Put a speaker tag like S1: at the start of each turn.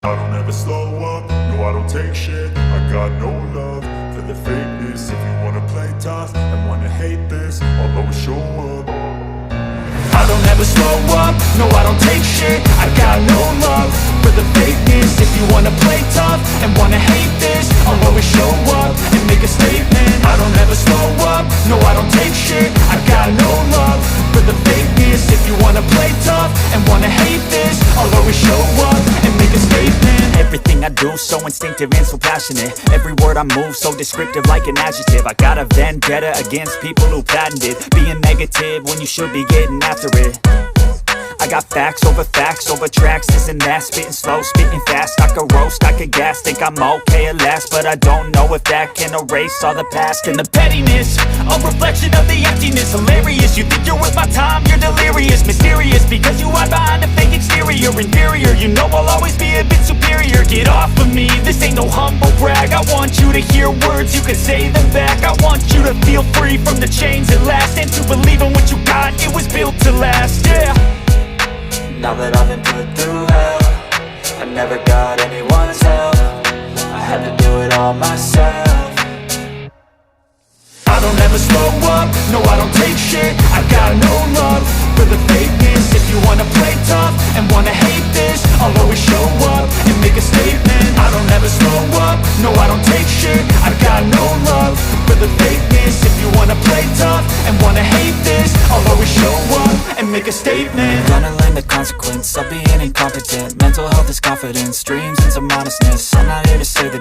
S1: I don't ever slow up, no I don't take shit. I got no love for the fakeness. If you wanna play tough and wanna hate this, I'll always show up.
S2: I don't ever slow up, no I don't take shit. I got no love for the fakeness. If you wanna play tough and wanna hate this, I'll always show up and make a statement. I don't ever slow up, no I don't take shit. I got no love for the fakeness. If you wanna play tough and wanna hate this, I'll always show up and make a statement. Everything I do so instinctive and so passionate. Every word I move so descriptive like an adjective. I got a vendetta against people who patented being negative when you should be getting after it. I got facts over tracks, this and that. Spitting slow, spitting fast, I could roast, I could gas. Think I'm okay at last, but I don't know if that can erase all the past. And the pettiness, a reflection of the emptiness. Hilarious, you think you're worth my time, you're delirious. Mysterious, because you hide behind a fake exterior. Inferior, you know I'll always be a bit superior. Get off of me, this ain't no humble brag. I want you to hear words, you can say them back. I want you to feel free from the chains at last, and to believe in what you got, it was built to last, yeah.
S3: Now that I've been put through hell, I never got anyone's help. I had to do it all myself.
S2: I don't ever slow up, no I don't take shit. I got no love for the fakeness. If you wanna play tough and wanna hate this, I'll always show up and make a statement. I don't ever slow up, no I don't take shit. I got no love for the fakeness. If you wanna play tough and wanna hate this, I'll always show up and make a statement.
S3: Gonna learn the consequence of being incompetent. Mental health is confidence, dreams and some honestness. I'm not here to say the